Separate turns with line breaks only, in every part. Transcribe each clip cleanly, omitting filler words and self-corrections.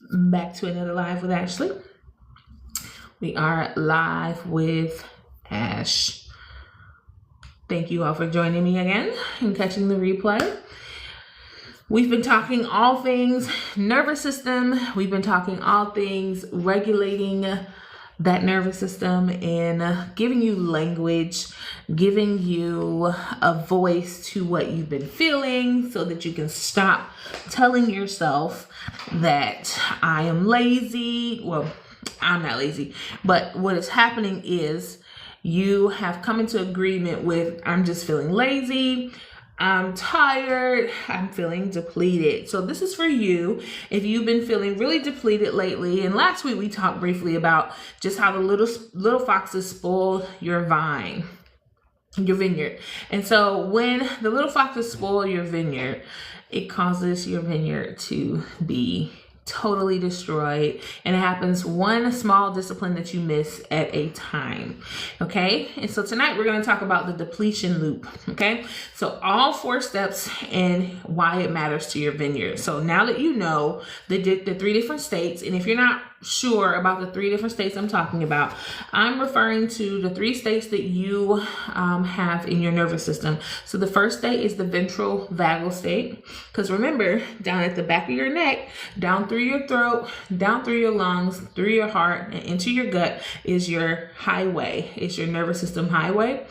Back to another live with Ashley. We are live with Ash. Thank you all for joining me again and catching the replay. We've been talking all things nervous system. We've been talking all things regulating that nervous system and giving you language, giving you a voice to what you've been feeling so that you can stop telling yourself that I am lazy. Well, I'm not lazy, but what is happening is you have come into agreement with, I'm just feeling lazy, I'm tired, I'm feeling depleted. So this is for you if you've been feeling really depleted lately. And last week we talked briefly about just how the little foxes spoil your vine, your vineyard. And so when the little foxes spoil your vineyard, it causes your vineyard to be totally destroyed, and it happens one small discipline that you miss at a time. Okay, and so tonight we're going to talk about the depletion loop. Okay, so all 4 steps and why it matters to your vineyard. So now that you know the 3 different states, and if you're not sure about the 3 different states I'm talking about, I'm referring to the 3 states that you have in your nervous system. So the first state is the ventral vagal state, because remember, down at the back of your neck, down through your throat, down through your lungs, through your heart, and into your gut is your highway. It's your nervous system highway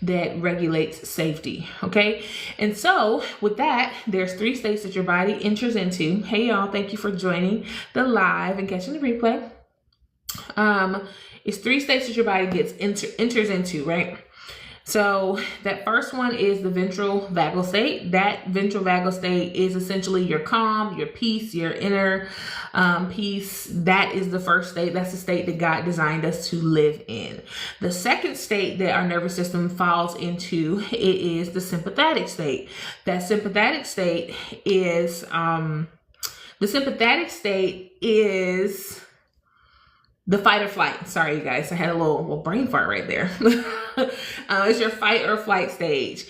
that regulates safety. Okay, and so with that, there's 3 states that your body enters into. Hey y'all, thank you for joining the live and catching the replay. It's 3 states that your body enters into, right? So that first one is the ventral vagal state. That ventral vagal state is essentially your calm, your peace, your inner peace. That is the first state. That's the state that God designed us to live in. The second state that our nervous system falls into, it is the sympathetic state. That sympathetic state is the fight or flight. Sorry, you guys. I had a little brain fart right there. It's your fight or flight stage.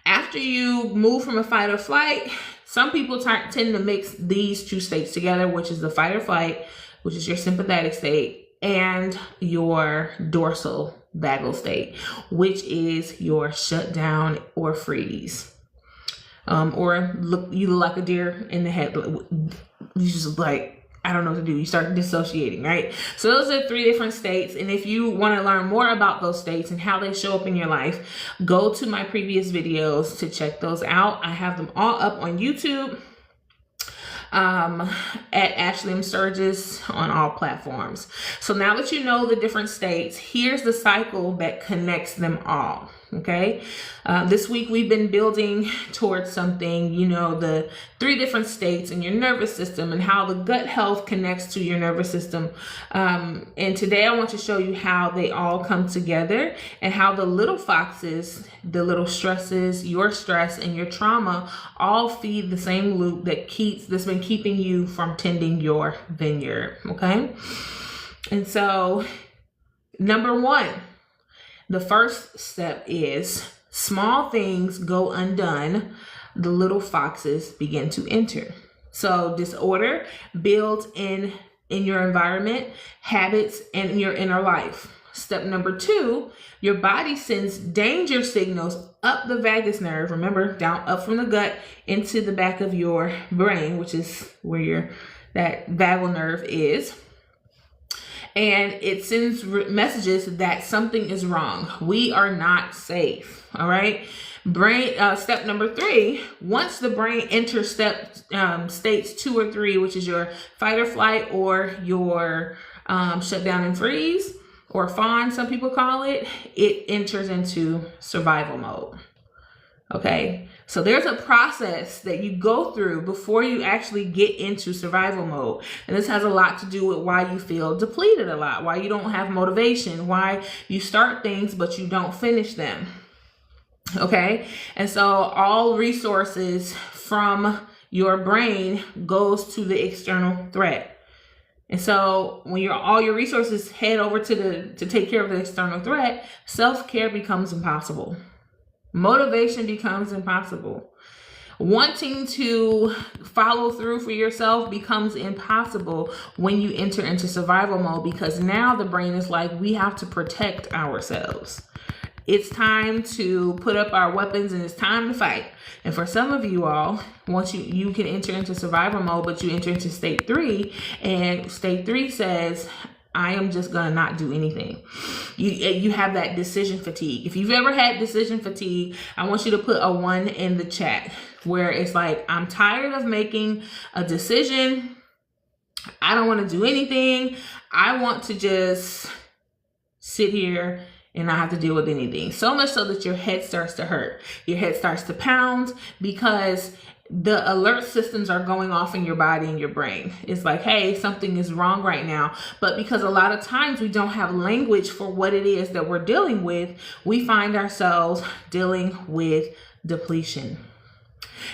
After you move from a fight or flight, some people tend to mix these 2 states together, which is the fight or flight, which is your sympathetic state, and your dorsal vagal state, which is your shutdown or freeze. Or you look like a deer in the head. You just like, I don't know what to do. You start dissociating, right? So those are 3 different states. And if you want to learn more about those states and how they show up in your life, go to my previous videos to check those out. I have them all up on YouTube at Ashley M. Sturgis on all platforms. So now that you know the different states, here's the cycle that connects them all. Okay. This week we've been building towards something, the 3 different states in your nervous system and how the gut health connects to your nervous system. And today I want to show you how they all come together and how the little foxes, the little stresses, your stress and your trauma all feed the same loop that's been keeping you from tending your vineyard. Okay. And so number 1, the first step is small things go undone, the little foxes begin to enter. So disorder builds in your environment, habits, and in your inner life. Step number 2, your body sends danger signals up the vagus nerve, remember, up from the gut into the back of your brain, which is where that vagal nerve is. And it sends messages that something is wrong. We are not safe. All right. Step number 3, once the brain enters states 2 or 3, which is your fight or flight or your shutdown and freeze, or fawn, some people call it, it enters into survival mode. Okay, so there's a process that you go through before you actually get into survival mode. And this has a lot to do with why you feel depleted a lot, why you don't have motivation, why you start things but you don't finish them. Okay, and so all resources from your brain goes to the external threat. And so when all your resources head over to take care of the external threat, self-care becomes impossible. Motivation becomes impossible. Wanting to follow through for yourself becomes impossible when you enter into survival mode, because now the brain is like, we have to protect ourselves. It's time to put up our weapons and it's time to fight. And for some of you all, once you can enter into survival mode, but you enter into state 3, and state 3 says, I am just gonna not do anything. You have that decision fatigue. If you've ever had decision fatigue, I want you to put a 1 in the chat, where it's like, I'm tired of making a decision. I don't want to do anything. I want to just sit here and not have to deal with anything. So much so that your head starts to hurt. Your head starts to pound, because the alert systems are going off in your body and your brain. It's like, hey, something is wrong right now. But because a lot of times we don't have language for what it is that we're dealing with, we find ourselves dealing with depletion.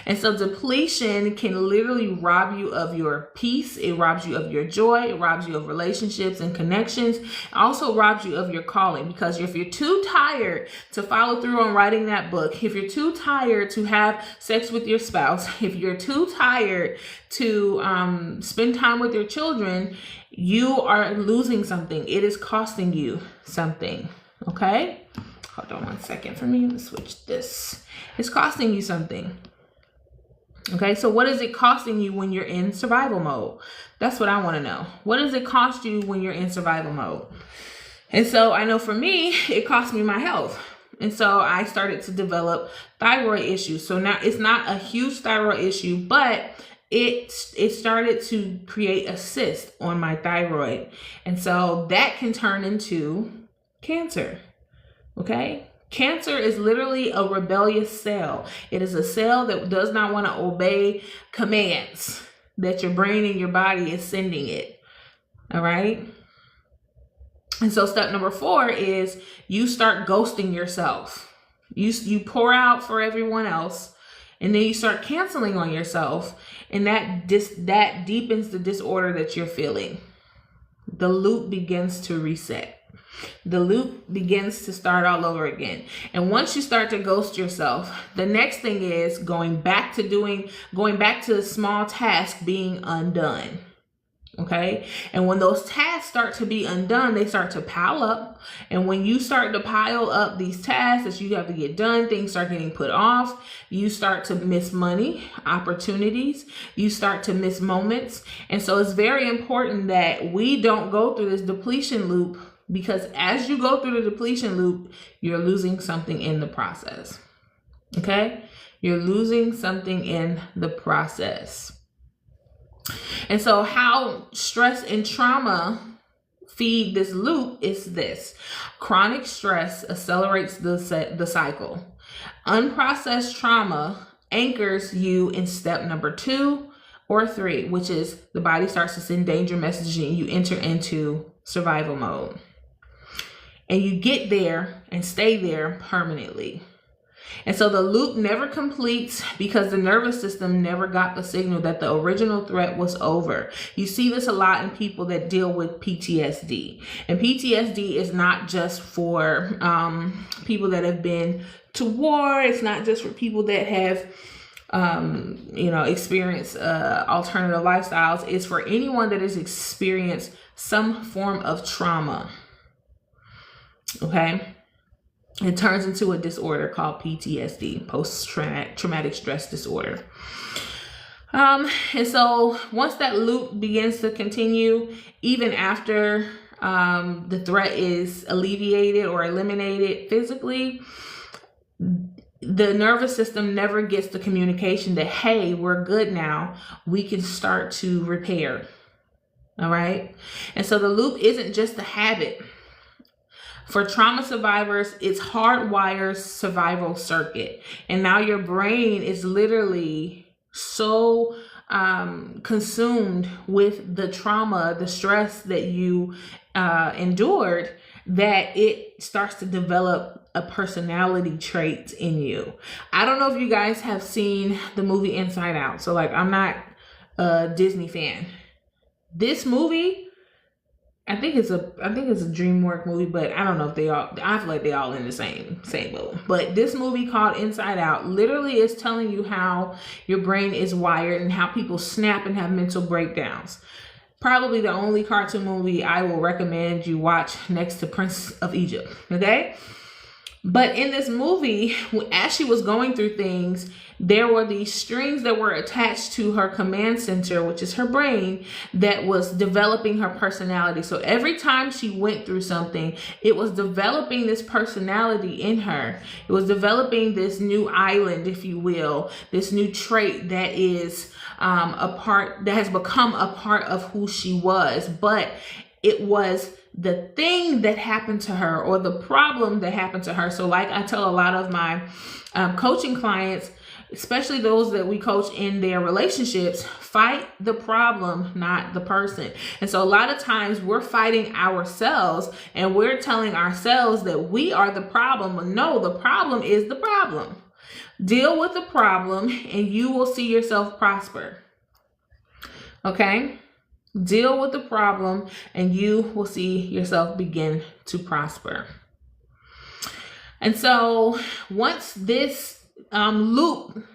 And so depletion can literally rob you of your peace. It robs you of your joy. It robs you of relationships and connections. It also robs you of your calling, because if you're too tired to follow through on writing that book, if you're too tired to have sex with your spouse, if you're too tired to spend time with your children, you are losing something. It is costing you something. Okay? Hold on 1 second for me to switch this. It's costing you something. Okay, so what is it costing you when you're in survival mode? That's what I want to know. What does it cost you when you're in survival mode? And so I know for me, it cost me my health. And so I started to develop thyroid issues. So now it's not a huge thyroid issue, but it started to create a cyst on my thyroid. And so that can turn into cancer. Okay? Cancer is literally a rebellious cell. It is a cell that does not want to obey commands that your brain and your body is sending it. All right. And so step number 4 is you start ghosting yourself. You pour out for everyone else, and then you start canceling on yourself. And that deepens the disorder that you're feeling. The loop begins to reset. The loop begins to start all over again. And once you start to ghost yourself, the next thing is going back to the small task being undone. Okay. And when those tasks start to be undone, they start to pile up. And when you start to pile up these tasks that you have to get done, things start getting put off. You start to miss money, opportunities. You start to miss moments. And so it's very important that we don't go through this depletion loop, because as you go through the depletion loop, you're losing something in the process. Okay? You're losing something in the process. And so how stress and trauma feed this loop is this. Chronic stress accelerates the cycle. Unprocessed trauma anchors you in step number 2 or 3, which is the body starts to send danger messaging and you enter into survival mode. And you get there and stay there permanently. And so the loop never completes because the nervous system never got the signal that the original threat was over. You see this a lot in people that deal with PTSD. And PTSD is not just for people that have been to war. It's not just for people that have experienced alternative lifestyles. It's for anyone that has experienced some form of trauma. Okay. It turns into a disorder called PTSD, post-traumatic stress disorder. And so once that loop begins to continue, even after the threat is alleviated or eliminated physically, the nervous system never gets the communication that, hey, we're good now. We can start to repair. All right. And so the loop isn't just a habit. For trauma survivors, it's hardwired survival circuit. And now your brain is literally so consumed with the trauma, the stress that you endured, that it starts to develop a personality trait in you. I don't know if you guys have seen the movie Inside Out. So I'm not a Disney fan. This movie I think it's a DreamWorks movie, but I don't know if I feel like they all in the same boat. But this movie called Inside Out literally is telling you how your brain is wired and how people snap and have mental breakdowns. Probably the only cartoon movie I will recommend you watch next to Prince of Egypt, okay? But in this movie, as she was going through things, there were these strings that were attached to her command center, which is her brain, that was developing her personality. So every time she went through something, it was developing this personality in her. It was developing this new island, if you will, this new trait that is that has become a part of who she was. But it was the thing that happened to her, or the problem that happened to her. So like I tell a lot of my coaching clients, especially those that we coach in their relationships, fight the problem, not the person. And so a lot of times we're fighting ourselves and we're telling ourselves that we are the problem. But no, the problem is the problem. Deal with the problem and you will see yourself prosper. Okay? Deal with the problem and you will see yourself begin to prosper. And so once this loop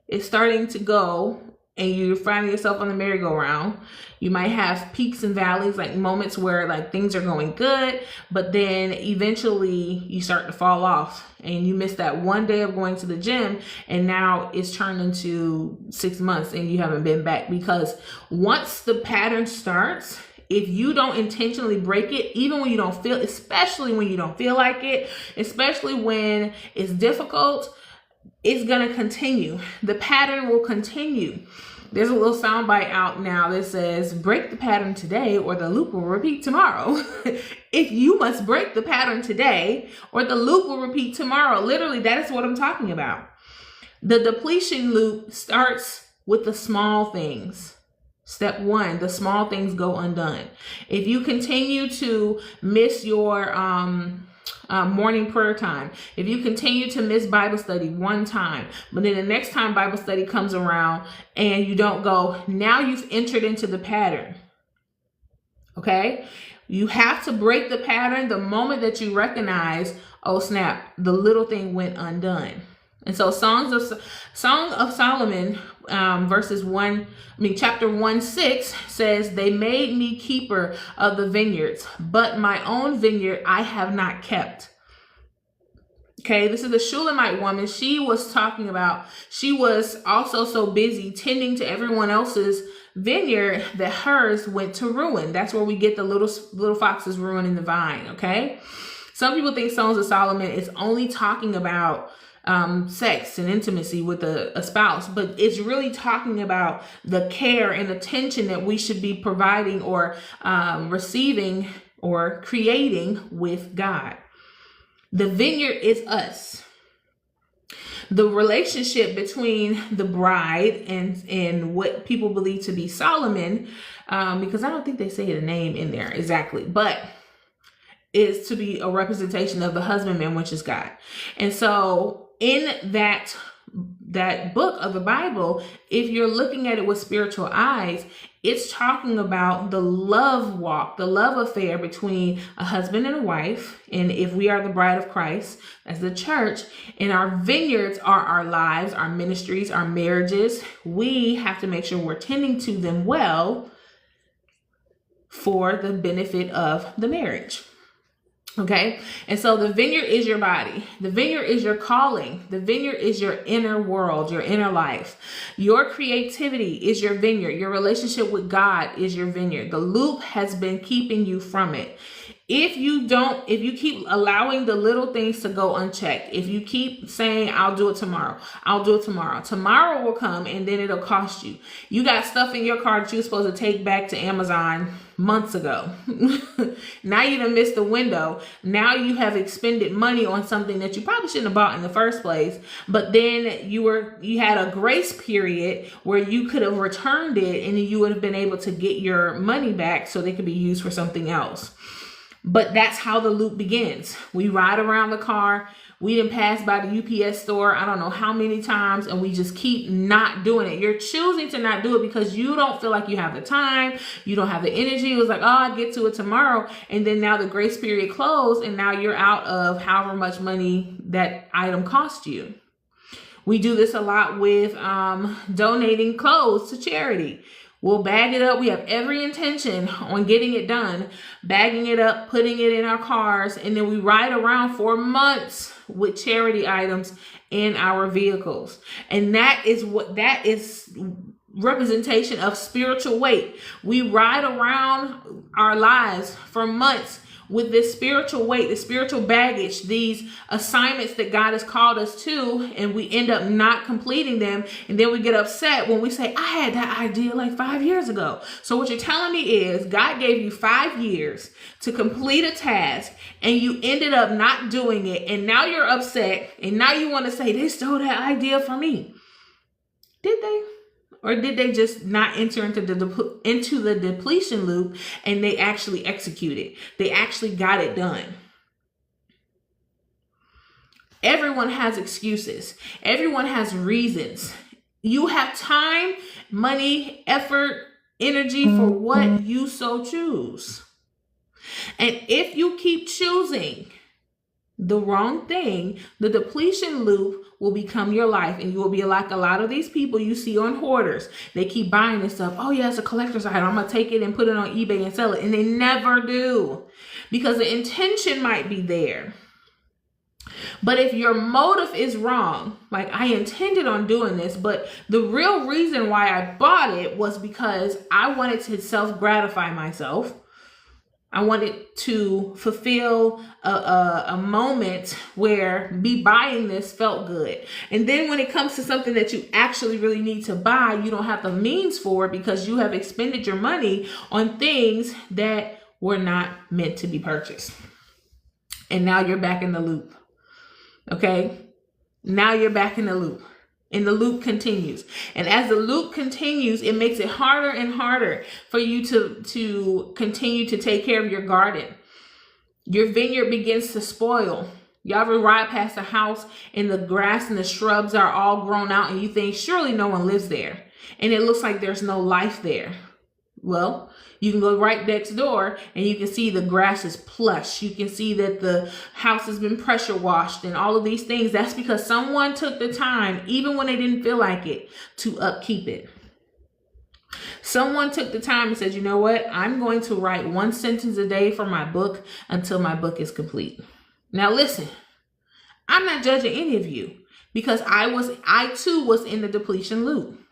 is starting to go and you're finding yourself on the merry-go-round, you might have peaks and valleys, like moments where like things are going good, but then eventually you start to fall off and you miss that one day of going to the gym and now it's turned into 6 months and you haven't been back. Because once the pattern starts, if you don't intentionally break it, even when you don't feel, especially when you don't feel like it, especially when it's difficult, it's going to continue. The pattern will continue. There's a little soundbite out now that says, break the pattern today or the loop will repeat tomorrow. If you must break the pattern today or the loop will repeat tomorrow. Literally, that is what I'm talking about. The depletion loop starts with the small things. Step 1, the small things go undone. If you continue to miss your morning prayer time, if you continue to miss Bible study one time, but then the next time Bible study comes around and you don't go, now you've entered into the pattern. Okay? You have to break the pattern the moment that you recognize, oh snap, the little thing went undone. And so Song of Solomon, chapter 1:6 says, they made me keeper of the vineyards, but my own vineyard I have not kept. Okay, this is the Shulamite woman. She was talking about, she was also so busy tending to everyone else's vineyard that hers went to ruin. That's where we get the little foxes ruining the vine. Okay, some people think Songs of Solomon is only talking about sex and intimacy with a spouse, but it's really talking about the care and attention that we should be providing or receiving or creating with God. The vineyard is us. The relationship between the bride and what people believe to be Solomon, because I don't think they say the name in there exactly, but is to be a representation of the husbandman, which is God. And so in that book of the Bible, if you're looking at it with spiritual eyes, it's talking about the love walk, the love affair between a husband and a wife. And if we are the bride of Christ as the church, and our vineyards are our lives, our ministries, our marriages, we have to make sure we're tending to them well for the benefit of the marriage. Okay. And so the vineyard is your body. The vineyard is your calling. The vineyard is your inner world, your inner life. Your creativity is your vineyard. Your relationship with God is your vineyard. The loop has been keeping you from it. If you keep allowing the little things to go unchecked, if you keep saying, I'll do it tomorrow, tomorrow will come and then it'll cost you. You got stuff in your car that you're supposed to take back to Amazon months ago. Now you done missed the window. Now you have expended money on something that you probably shouldn't have bought in the first place. But then you had a grace period where you could have returned it and you would have been able to get your money back so they could be used for something else. But that's how the loop begins. We ride around the car. We didn't pass by the UPS store I don't know how many times, and we just keep not doing it. You're choosing to not do it because you don't feel like you have the time, you don't have the energy. It was like, oh, I'll get to it tomorrow. And then now the grace period closed, and now you're out of however much money that item cost you. We do this a lot with donating clothes to charity. We'll bag it up. We have every intention on getting it done, bagging it up, putting it in our cars, and then we ride around for months with charity items in our vehicles. And that is representation of spiritual weight. We ride around our lives for months with this spiritual weight, the spiritual baggage, these assignments that God has called us to, and we end up not completing them. And then we get upset when we say, I had that idea like 5 years ago. So what you're telling me is God gave you 5 years to complete a task, and you ended up not doing it. And now you're upset. And now you want to say, they stole that idea from me. Did they? Or did they just not enter into the depletion loop and they actually executed? They actually got it done. Everyone has excuses. Everyone has reasons. You have time, money, effort, energy for what you so choose. And if you keep choosing the wrong thing, the depletion loop will become your life, and you will be like a lot of these people you see on hoarders. They keep buying this stuff. Oh yeah, it's a collector's item. I'm gonna take it and put it on eBay and sell it. And they never do, because the intention might be there. But if your motive is wrong, like I intended on doing this, but the real reason why I bought it was because I wanted to self-gratify myself. I wanted to fulfill a moment where me buying this felt good. And then when it comes to something that you actually really need to buy, you don't have the means for it because you have expended your money on things that were not meant to be purchased. And now you're back in the loop. Okay? Now you're back in the loop. And the loop continues. And as the loop continues, it makes it harder and harder for you to continue to take care of your garden. Your vineyard begins to spoil. You ever ride past a house and the grass and the shrubs are all grown out and you think surely no one lives there. And it looks like there's no life there. Well, you can go right next door and you can see the grass is plush. You can see that the house has been pressure washed and all of these things. That's because someone took the time, even when they didn't feel like it, to upkeep it. Someone took the time and said, you know what? I'm going to write 1 sentence a day for my book until my book is complete. Now listen, I'm not judging any of you because I too was in the depletion loop.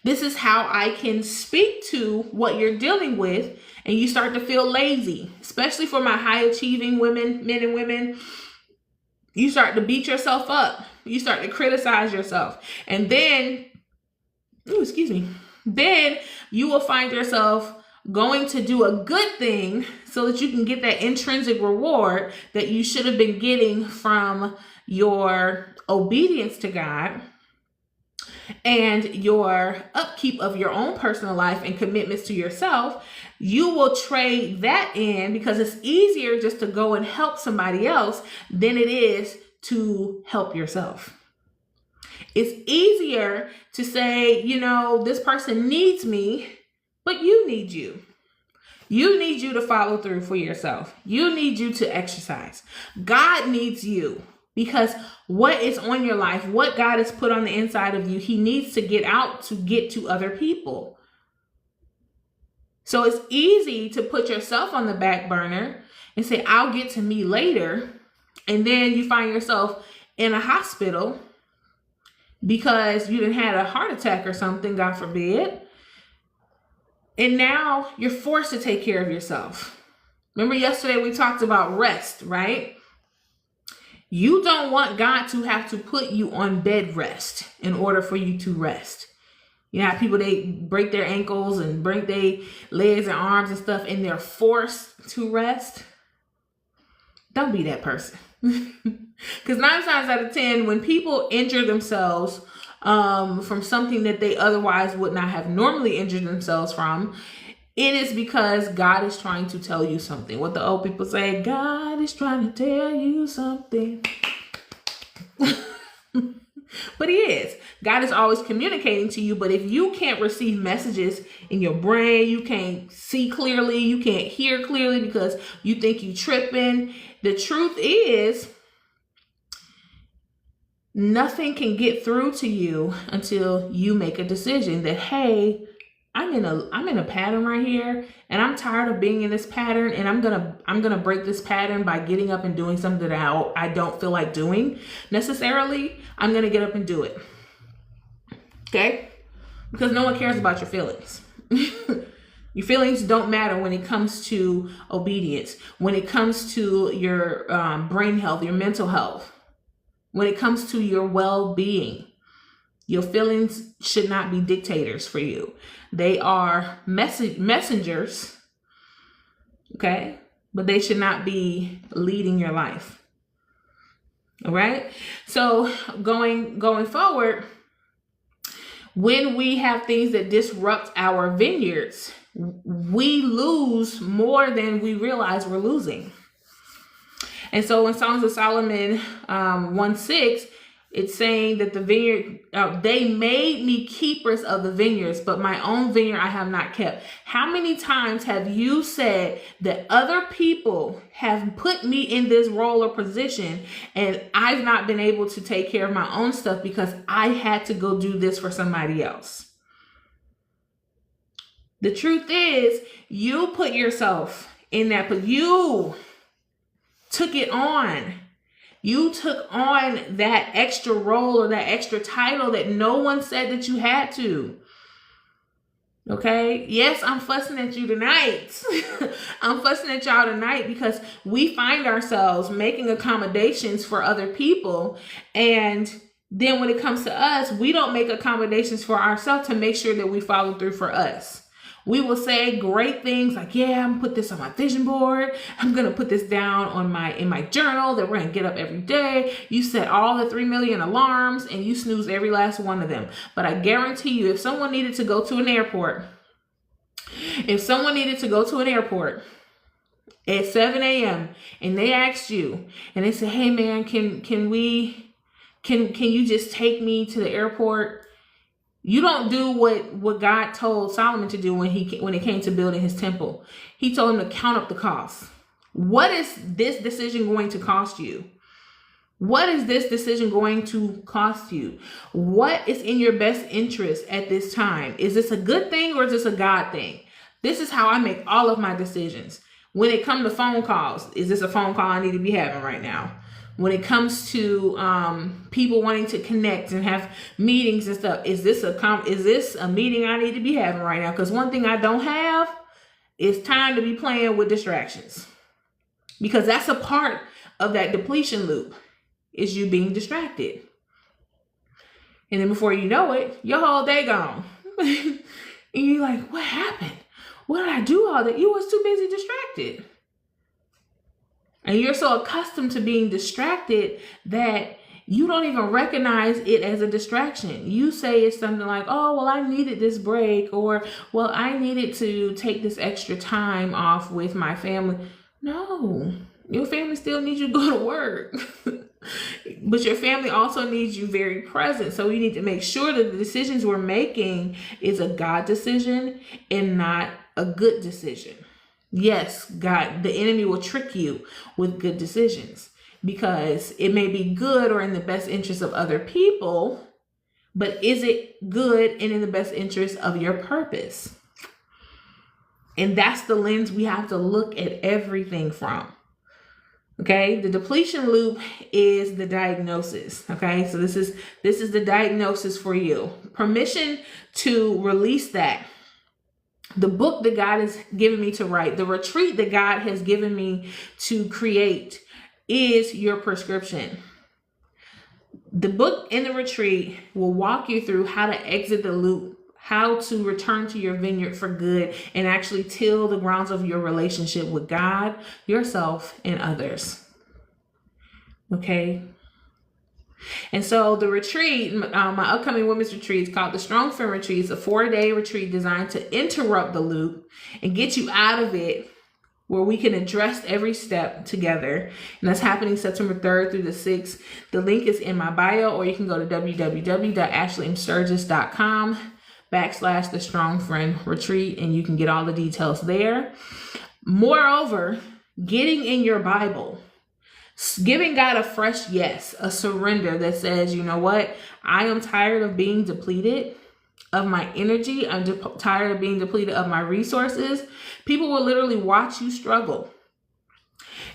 This is how I can speak to what you're dealing with, and you start to feel lazy, especially for my high achieving women, men and women. You start to beat yourself up. You start to criticize yourself. And then, then you will find yourself going to do a good thing so that you can get that intrinsic reward that you should have been getting from your obedience to God and your upkeep of your own personal life and commitments to yourself. You will trade that in because it's easier just to go and help somebody else than it is to help yourself. It's easier to say, you know, this person needs me, but you need you. You need you to follow through for yourself. You need you to exercise. God needs you. Because what is on your life, what God has put on the inside of you, he needs to get out to get to other people. So it's easy to put yourself on the back burner and say, I'll get to me later. And then you find yourself in a hospital because you done had a heart attack or something, God forbid. And now you're forced to take care of yourself. Remember yesterday we talked about rest, right? You don't want God to have to put you on bed rest in order for you to rest. You know how people, they break their ankles and break their legs and arms and stuff and they're forced to rest. Don't be that person. Because 9 times out of 10, when people injure themselves from something that they otherwise would not have normally injured themselves from, it is because God is trying to tell you something. What the old people say, God is trying to tell you something. But he is. God is always communicating to you. But if you can't receive messages in your brain, you can't see clearly, you can't hear clearly because you think you tripping. The truth is, nothing can get through to you until you make a decision that, hey, I'm in a pattern right here, and I'm tired of being in this pattern, and I'm gonna break this pattern by getting up and doing something that I don't feel like doing necessarily. I'm gonna get up and do it. Okay? Because no one cares about your feelings. Your feelings don't matter when it comes to obedience, when it comes to your brain health, your mental health, when it comes to your well-being. Your feelings should not be dictators for you. They are messengers, okay? But they should not be leading your life. All right? So going forward, when we have things that disrupt our vineyards, we lose more than we realize we're losing. And so in Songs of Solomon 1:6, it's saying that the vineyard, they made me keepers of the vineyards, but my own vineyard I have not kept. How many times have you said that other people have put me in this role or position and I've not been able to take care of my own stuff because I had to go do this for somebody else? The truth is, you put yourself in that, but you took it on. You took on that extra role or that extra title that no one said that you had to. Okay? Yes, I'm fussing at you tonight. I'm fussing at y'all tonight because we find ourselves making accommodations for other people. And then when it comes to us, we don't make accommodations for ourselves to make sure that we follow through for us. We will say great things like, yeah, I'm gonna put this on my vision board. I'm gonna put this down in my journal that we're gonna get up every day. You set all the 3 million alarms and you snooze every last one of them. But I guarantee you, if someone needed to go to an airport at 7 a.m. and they asked you and they said, hey man, can you just take me to the airport? You don't do what God told Solomon to do when it came to building his temple. He told him to count up the costs. What is this decision going to cost you? What is this decision going to cost you? What is in your best interest at this time? Is this a good thing or is this a God thing? This is how I make all of my decisions. When it comes to phone calls, is this a phone call I need to be having right now? When it comes to people wanting to connect and have meetings and stuff, is this a meeting I need to be having right now? Because one thing I don't have is time to be playing with distractions. Because that's a part of that depletion loop, is you being distracted. And then before you know it, your whole day gone. And you're like, what happened? What did I do all that? You was too busy distracted. And you're so accustomed to being distracted that you don't even recognize it as a distraction. You say it's something like, oh, well, I needed this break, or, well, I needed to take this extra time off with my family. No, your family still needs you to go to work. But your family also needs you very present. So you need to make sure that the decisions we're making is a God decision and not a good decision. Yes, God, the enemy will trick you with good decisions because it may be good or in the best interest of other people, but is it good and in the best interest of your purpose? And that's the lens we have to look at everything from. Okay, the depletion loop is the diagnosis. Okay, so this is the diagnosis for you. Permission to release that. The book that God has given me to write, the retreat that God has given me to create is your prescription. The book and the retreat will walk you through how to exit the loop, how to return to your vineyard for good, and actually till the grounds of your relationship with God, yourself, and others. Okay? And so the retreat, my upcoming women's retreat is called the Strong Friend Retreat. It's a 4-day retreat designed to interrupt the loop and get you out of it, where we can address every step together. And that's happening September 3rd through the 6th. The link is in my bio, or you can go to www.ashleymsturgis.com/the Strong Friend Retreat, and you can get all the details there. Moreover, getting in your Bible, giving God a fresh yes, a surrender that says, you know what? I am tired of being depleted of my energy. I'm tired of being depleted of my resources. People will literally watch you struggle.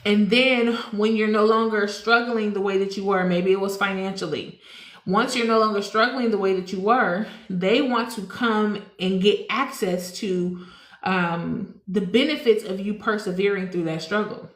And then when you're no longer struggling the way that you were, maybe it was financially. Once you're no longer struggling the way that you were, they want to come and get access to the benefits of you persevering through that struggle.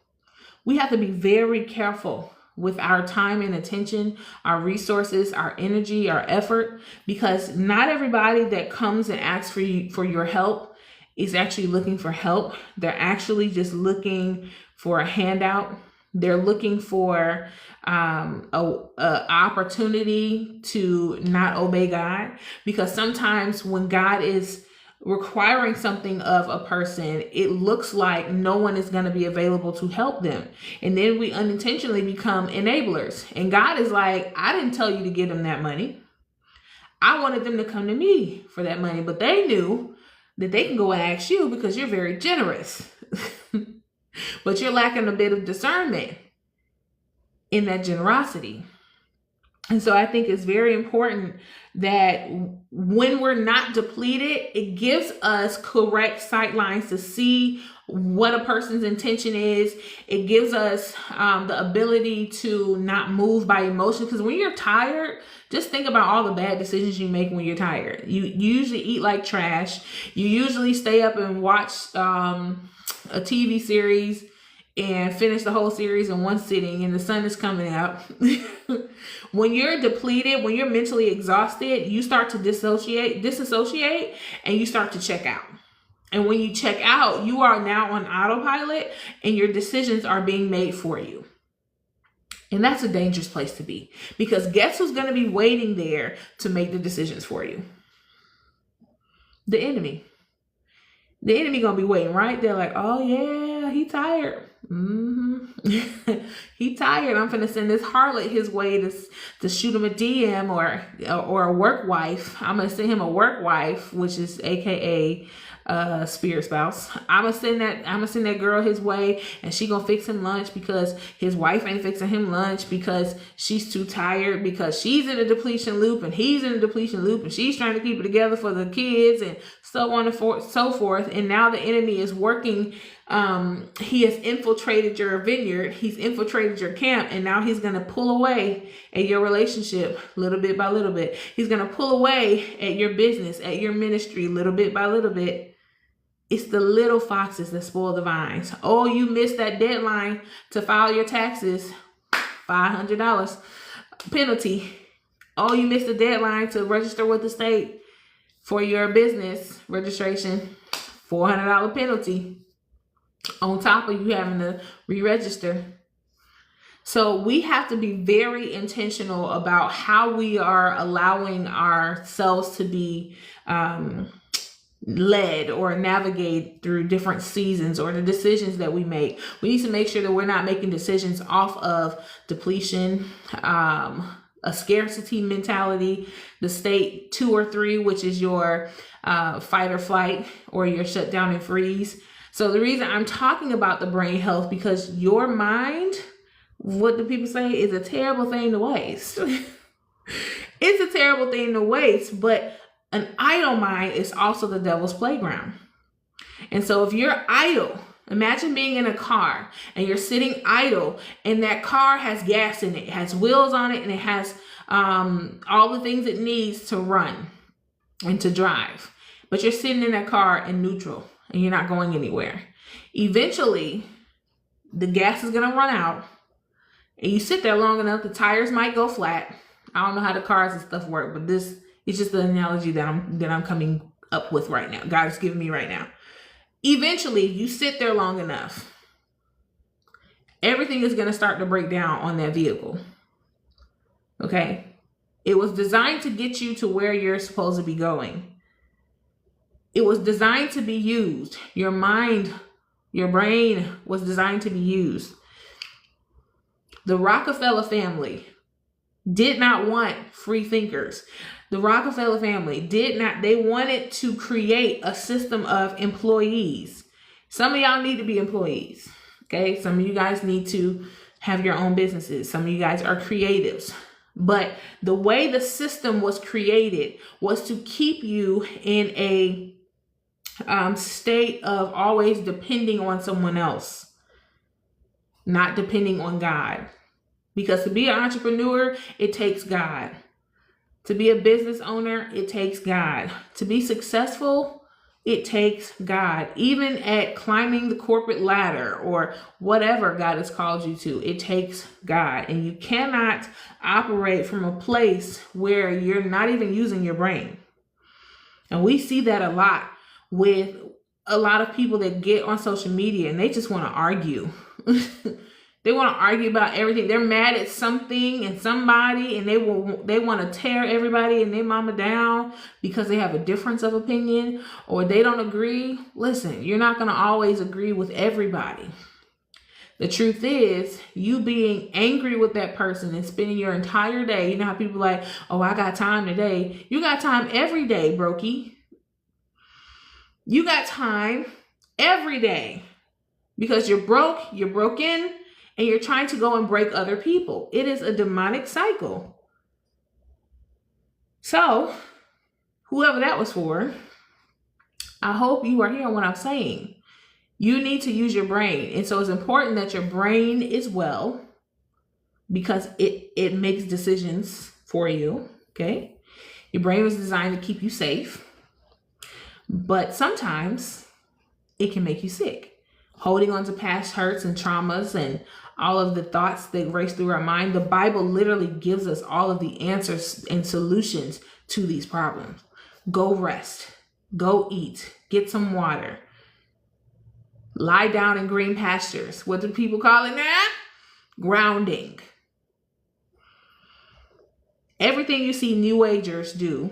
We have to be very careful with our time and attention, our resources, our energy, our effort, because not everybody that comes and asks for your help is actually looking for help. They're actually just looking for a handout. They're looking for a opportunity to not obey God, because sometimes when God is requiring something of a person, it looks like no one is going to be available to help them. And then we unintentionally become enablers. And God is like, I didn't tell you to give them that money. I wanted them to come to me for that money, but they knew that they can go and ask you because you're very generous. But you're lacking a bit of discernment in that generosity. And so I think it's very important that when we're not depleted, it gives us correct sight lines to see what a person's intention is. It gives us the ability to not move by emotion. Because when you're tired, just think about all the bad decisions you make when you're tired. You usually eat like trash. You usually stay up and watch a TV series and finish the whole series in one sitting, and the sun is coming out. When you're depleted, when you're mentally exhausted, you start to disassociate, and you start to check out. And when you check out, you are now on autopilot, and your decisions are being made for you. And that's a dangerous place to be, because guess who's going to be waiting there to make the decisions for you? The enemy. The enemy going to be waiting right there like, oh yeah, he tired. He tired. I'm finna send this harlot his way to shoot him a DM or a work wife. I'm gonna send him a work wife, which is AKA spirit spouse. I'm gonna send that girl his way, and she gonna fix him lunch because his wife ain't fixing him lunch because she's too tired, because she's in a depletion loop and he's in a depletion loop, and she's trying to keep it together for the kids, and so on and so forth. And now the enemy is working. He has infiltrated your vineyard. He's infiltrated your camp, and now he's going to pull away at your relationship little bit by little bit. He's going to pull away at your business, at your ministry, little bit by little bit. It's the little foxes that spoil the vines. Oh, you missed that deadline to file your taxes. $500 penalty. Oh, you missed the deadline to register with the state for your business registration. $400 penalty. On top of you having to re-register. So we have to be very intentional about how we are allowing ourselves to be led or navigate through different seasons or the decisions that we make. We need to make sure that we're not making decisions off of depletion, a scarcity mentality, the state 2 or 3, which is your fight or flight or your shut down and freeze. So the reason I'm talking about the brain health, because your mind, what do people say, is a terrible thing to waste. It's a terrible thing to waste, but an idle mind is also the devil's playground. And so if you're idle, imagine being in a car and you're sitting idle, and that car has gas in it, it has wheels on it, and it has all the things it needs to run and to drive. But you're sitting in that car in neutral, and you're not going anywhere. Eventually, the gas is going to run out, and you sit there long enough, the tires might go flat. I don't know how the cars and stuff work, but this is just the analogy that I'm coming up with right now. God is giving me right now. Eventually, you sit there long enough, everything is going to start to break down on that vehicle. Okay? It was designed to get you to where you're supposed to be going. It was designed to be used. Your mind, your brain was designed to be used. The Rockefeller family did not want free thinkers. The Rockefeller family they wanted to create a system of employees. Some of y'all need to be employees. Okay? Some of you guys need to have your own businesses. Some of you guys are creatives. But the way the system was created was to keep you in a state of always depending on someone else, not depending on God. Because to be an entrepreneur, it takes God. To be a business owner, it takes God. To be successful, it takes God. Even at climbing the corporate ladder or whatever God has called you to, it takes God. And you cannot operate from a place where you're not even using your brain. And we see that a lot with a lot of people that get on social media and they just want to argue. They want to argue about everything. They're mad at something and somebody, and they want to tear everybody and their mama down because they have a difference of opinion or they don't agree. Listen, you're not going to always agree with everybody. The truth is, you being angry with that person and spending your entire day, you know how people are like, oh, I got time today. You got time every day, brokey. You got time every day because you're broke, you're broken, and you're trying to go and break other people. It is a demonic cycle. So, whoever that was for, I hope you are hearing what I'm saying. You need to use your brain. And so it's important that your brain is well because it makes decisions for you, okay? Your brain was designed to keep you safe, but sometimes it can make you sick. Holding on to past hurts and traumas and all of the thoughts that race through our mind. The Bible literally gives us all of the answers and solutions to these problems. Go rest. Go eat. Get some water. Lie down in green pastures. What do people call it now? Grounding. Everything you see New Agers do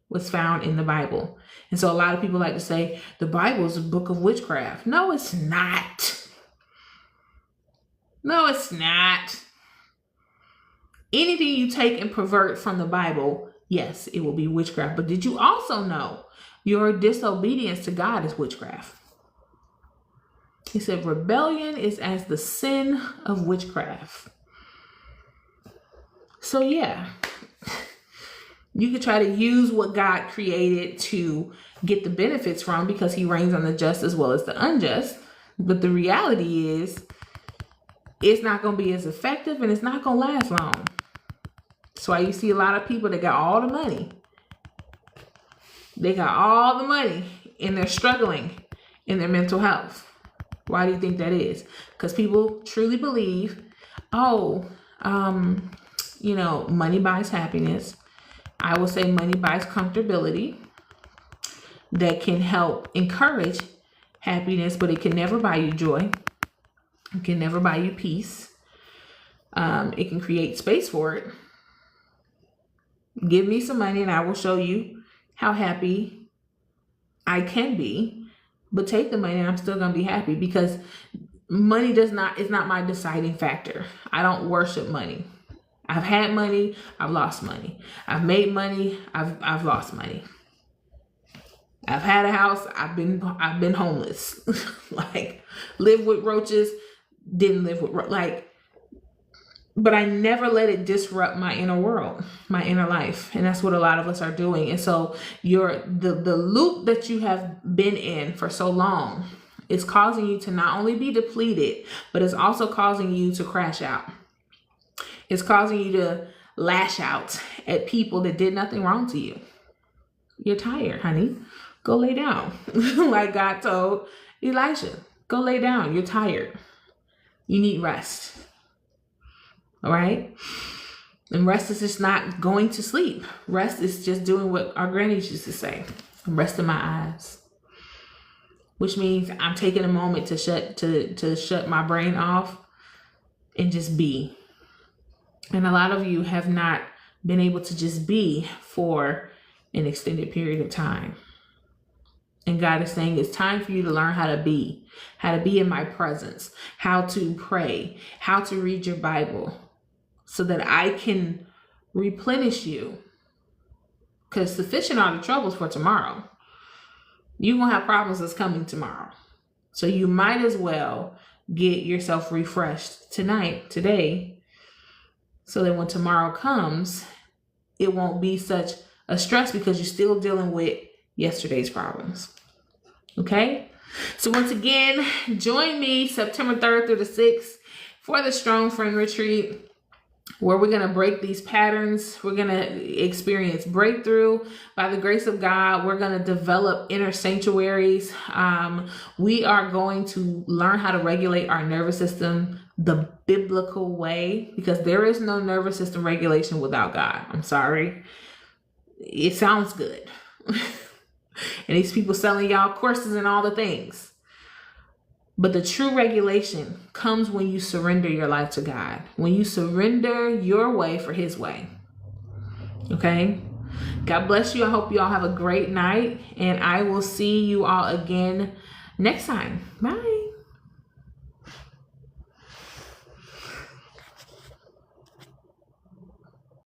was found in the Bible. And so a lot of people like to say the Bible is a book of witchcraft. No, it's not. No, it's not. Anything you take and pervert from the Bible, yes, it will be witchcraft. But did you also know your disobedience to God is witchcraft? He said rebellion is as the sin of witchcraft. So yeah, you could try to use what God created to get the benefits from because he reigns on the just as well as the unjust. But the reality is it's not going to be as effective and it's not going to last long. That's why you see a lot of people that got all the money. They got all the money and they're struggling in their mental health. Why do you think that is? Because people truly believe, money buys happiness. I will say money buys comfortability that can help encourage happiness, but it can never buy you joy. It can never buy you peace. It can create space for it. Give me some money and I will show you how happy I can be. But take the money and I'm still going to be happy because money is not my deciding factor. I don't worship money. I've had money. I've lost money. I've made money. I've lost money. I've had a house. I've been homeless. Like lived with roaches. Didn't live with but I never let it disrupt my inner world, my inner life. And that's what a lot of us are doing. And so the loop that you have been in for so long is causing you to not only be depleted, but it's also causing you to crash out. It's causing you to lash out at people that did nothing wrong to you. You're tired, honey. Go lay down. Like God told Elisha, go lay down. You're tired. You need rest. All right. And rest is just not going to sleep. Rest is just doing what our grannies used to say. I'm resting my eyes. Which means I'm taking a moment to shut my brain off and just be. And a lot of you have not been able to just be for an extended period of time. And God is saying it's time for you to learn how to be in my presence, how to pray, how to read your Bible so that I can replenish you. Because sufficient are the troubles for tomorrow. You're going to have problems that's coming tomorrow. So you might as well get yourself refreshed today, so that when tomorrow comes, it won't be such a stress because you're still dealing with yesterday's problems. Okay? So once again, join me September 3rd through the 6th for the Strong Friend Retreat, where we're going to break these patterns. We're going to experience breakthrough by the grace of God. We're going to develop inner sanctuaries. We are going to learn how to regulate our nervous system the biblical way, because there is no nervous system regulation without God. I'm sorry. It sounds good. And these people selling y'all courses and all the things. But the true regulation comes when you surrender your life to God. When you surrender your way for his way. Okay? God bless you. I hope you all have a great night. And I will see you all again next time. Bye.